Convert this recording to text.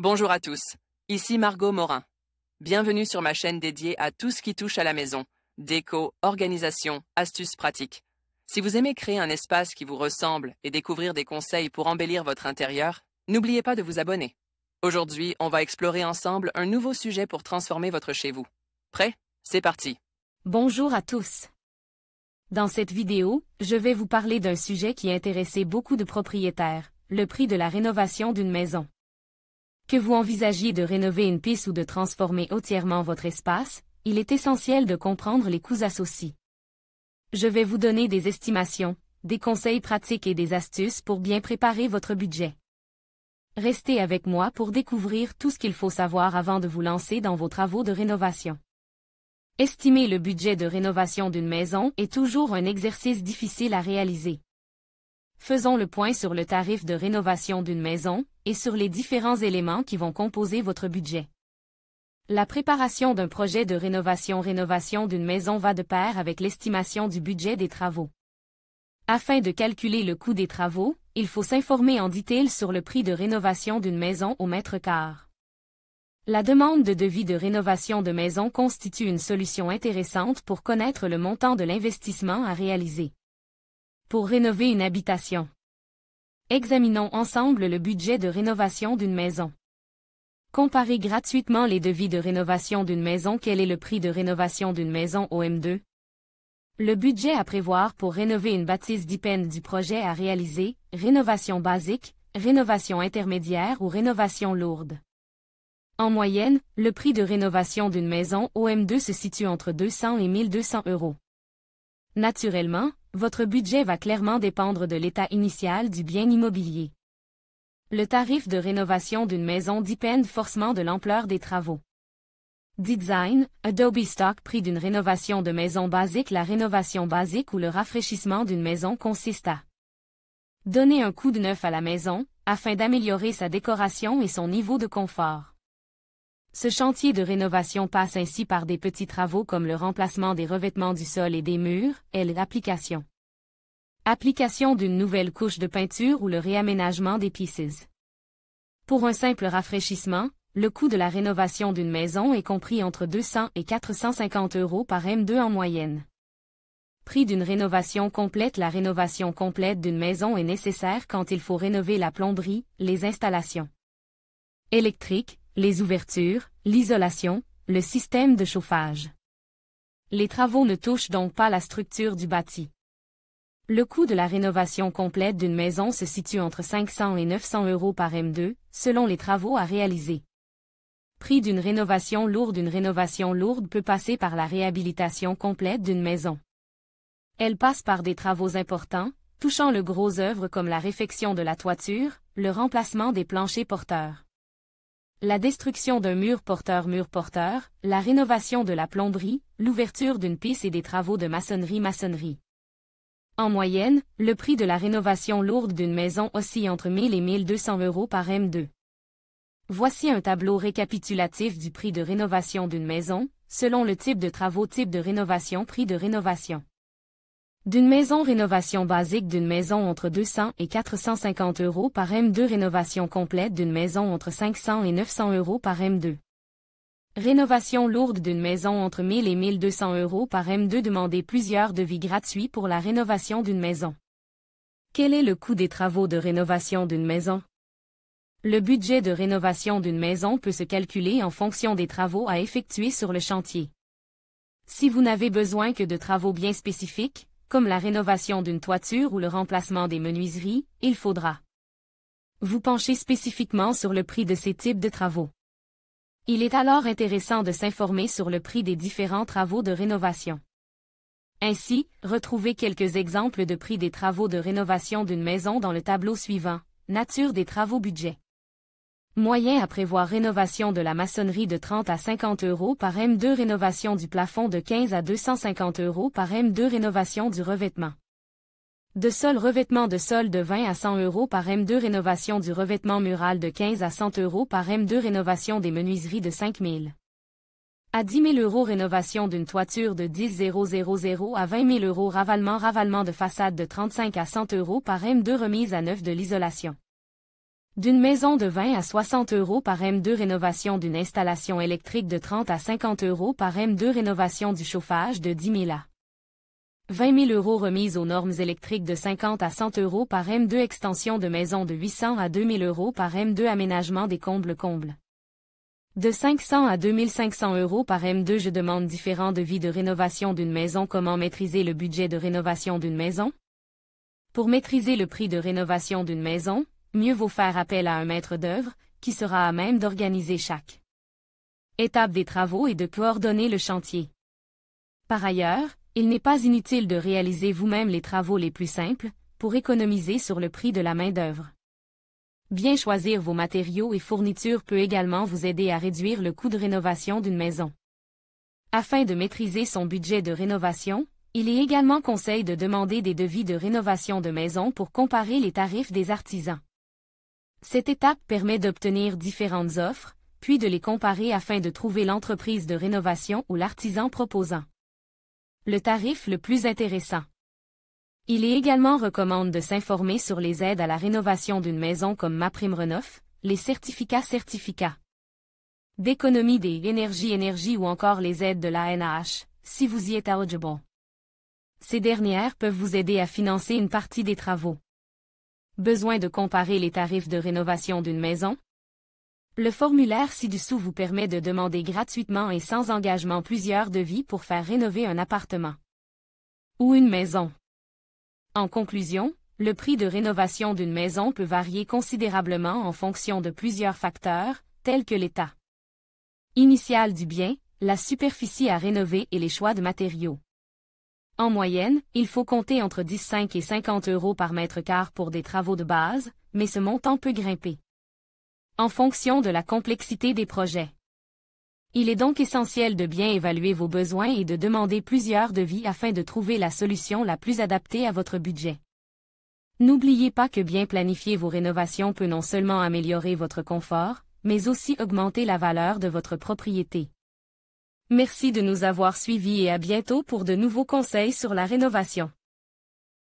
Bonjour à tous, ici Margot Morin. Bienvenue sur ma chaîne dédiée à tout ce qui touche à la maison, déco, organisation, astuces pratiques. Si vous aimez créer un espace qui vous ressemble et découvrir des conseils pour embellir votre intérieur, n'oubliez pas de vous abonner. Aujourd'hui, on va explorer ensemble un nouveau sujet pour transformer votre chez vous. Prêt? C'est parti! Bonjour à tous. Dans cette vidéo, je vais vous parler d'un sujet qui intéressait beaucoup de propriétaires, le prix de la rénovation d'une maison. Que vous envisagiez de rénover une pièce ou de transformer entièrement votre espace, il est essentiel de comprendre les coûts associés. Je vais vous donner des estimations, des conseils pratiques et des astuces pour bien préparer votre budget. Restez avec moi pour découvrir tout ce qu'il faut savoir avant de vous lancer dans vos travaux de rénovation. Estimer le budget de rénovation d'une maison est toujours un exercice difficile à réaliser. Faisons le point sur le tarif de rénovation d'une maison et sur les différents éléments qui vont composer votre budget. La préparation d'un projet de rénovation d'une maison va de pair avec l'estimation du budget des travaux. Afin de calculer le coût des travaux, il faut s'informer en détail sur le prix de rénovation d'une maison au mètre carré. La demande de devis de rénovation de maison constitue une solution intéressante pour connaître le montant de l'investissement à réaliser. Pour rénover une habitation. Examinons ensemble le budget de rénovation d'une maison. Comparez gratuitement les devis de rénovation d'une maison. Quel est le prix de rénovation d'une maison OM2? Le budget à prévoir pour rénover une bâtisse dépend du projet à réaliser, rénovation basique, rénovation intermédiaire ou rénovation lourde. En moyenne, le prix de rénovation d'une maison OM2 se situe entre 200 et 1200 €. Naturellement, votre budget va clairement dépendre de l'état initial du bien immobilier. Le tarif de rénovation d'une maison dépend forcément de l'ampleur des travaux. Design, Adobe Stock. Prix d'une rénovation de maison basique. La rénovation basique ou le rafraîchissement d'une maison consiste à donner un coup de neuf à la maison, afin d'améliorer sa décoration et son niveau de confort. Ce chantier de rénovation passe ainsi par des petits travaux comme le remplacement des revêtements du sol et des murs, et l'application. Application d'une nouvelle couche de peinture ou le réaménagement des pièces. Pour un simple rafraîchissement, le coût de la rénovation d'une maison est compris entre 200 et 450 € par M2 en moyenne. Prix d'une rénovation complète. La rénovation complète d'une maison est nécessaire quand il faut rénover la plomberie, les installations électriques, les ouvertures, l'isolation, le système de chauffage. Les travaux ne touchent donc pas la structure du bâti. Le coût de la rénovation complète d'une maison se situe entre 500 et 900 € par M2, selon les travaux à réaliser. Prix d'une rénovation lourde. Une rénovation lourde peut passer par la réhabilitation complète d'une maison. Elle passe par des travaux importants, touchant le gros œuvre comme la réfection de la toiture, le remplacement des planchers porteurs, la destruction d'un mur porteur, la rénovation de la plomberie, l'ouverture d'une piste et des travaux de maçonnerie. En moyenne, le prix de la rénovation lourde d'une maison oscille entre 1000 et 1200 € par M2. Voici un tableau récapitulatif du prix de rénovation d'une maison, selon le type de travaux. Type de rénovation. Prix de rénovation d'une maison. Rénovation basique d'une maison entre 200 et 450 € par M2. Rénovation complète d'une maison entre 500 et 900 € par M2. Rénovation lourde d'une maison entre 1000 et 1200 € par M2. Demandez plusieurs devis gratuits pour la rénovation d'une maison. Quel est le coût des travaux de rénovation d'une maison? Le budget de rénovation d'une maison peut se calculer en fonction des travaux à effectuer sur le chantier. Si vous n'avez besoin que de travaux bien spécifiques, comme la rénovation d'une toiture ou le remplacement des menuiseries, il faudra vous pencher spécifiquement sur le prix de ces types de travaux. Il est alors intéressant de s'informer sur le prix des différents travaux de rénovation. Ainsi, retrouvez quelques exemples de prix des travaux de rénovation d'une maison dans le tableau suivant. Nature des travaux. Budget moyen à prévoir. Rénovation de la maçonnerie de 30 à 50 € par M2. Rénovation du plafond de 15 à 250 € par M2. Rénovation du revêtement de sol. Revêtement de sol de 20 à 100 € par M2. Rénovation du revêtement mural de 15 à 100 € par M2. Rénovation des menuiseries de 5 000 à 10 000 €. Rénovation d'une toiture de 10 000 à 20 000 €. Ravalement de façade de 35 à 100 € par M2. Remise à neuf de l'isolation D'une maison de 20 à 60 € par M2 rénovation d'une installation électrique de 30 à 50 € par M2 rénovation du chauffage de 10 000 à 20 000 € remise aux normes électriques de 50 à 100 € par M2 extension de maison de 800 à 2 000 € par M2 aménagement des combles. De 500 à 2 500 € par M2 je demande différents devis de rénovation d'une maison. Comment maîtriser le budget de rénovation d'une maison? Pour maîtriser le prix de rénovation d'une maison, mieux vaut faire appel à un maître d'œuvre, qui sera à même d'organiser chaque étape des travaux et de coordonner le chantier. Par ailleurs, il n'est pas inutile de réaliser vous-même les travaux les plus simples, pour économiser sur le prix de la main-d'œuvre. Bien choisir vos matériaux et fournitures peut également vous aider à réduire le coût de rénovation d'une maison. Afin de maîtriser son budget de rénovation, il est également conseil de demander des devis de rénovation de maison pour comparer les tarifs des artisans. Cette étape permet d'obtenir différentes offres, puis de les comparer afin de trouver l'entreprise de rénovation ou l'artisan proposant le tarif le plus intéressant. Il est également recommande de s'informer sur les aides à la rénovation d'une maison comme MaPrimeRénov', les certificats d'économie des énergies ou encore les aides de l'ANH, si vous y êtes eligible. Ces dernières peuvent vous aider à financer une partie des travaux. Besoin de comparer les tarifs de rénovation d'une maison? Le formulaire ci-dessous vous permet de demander gratuitement et sans engagement plusieurs devis pour faire rénover un appartement ou une maison. En conclusion, le prix de rénovation d'une maison peut varier considérablement en fonction de plusieurs facteurs, tels que l'état initial du bien, la superficie à rénover et les choix de matériaux. En moyenne, il faut compter entre 15 et 50 € par mètre carré pour des travaux de base, mais ce montant peut grimper en fonction de la complexité des projets. Il est donc essentiel de bien évaluer vos besoins et de demander plusieurs devis afin de trouver la solution la plus adaptée à votre budget. N'oubliez pas que bien planifier vos rénovations peut non seulement améliorer votre confort, mais aussi augmenter la valeur de votre propriété. Merci de nous avoir suivis et à bientôt pour de nouveaux conseils sur la rénovation.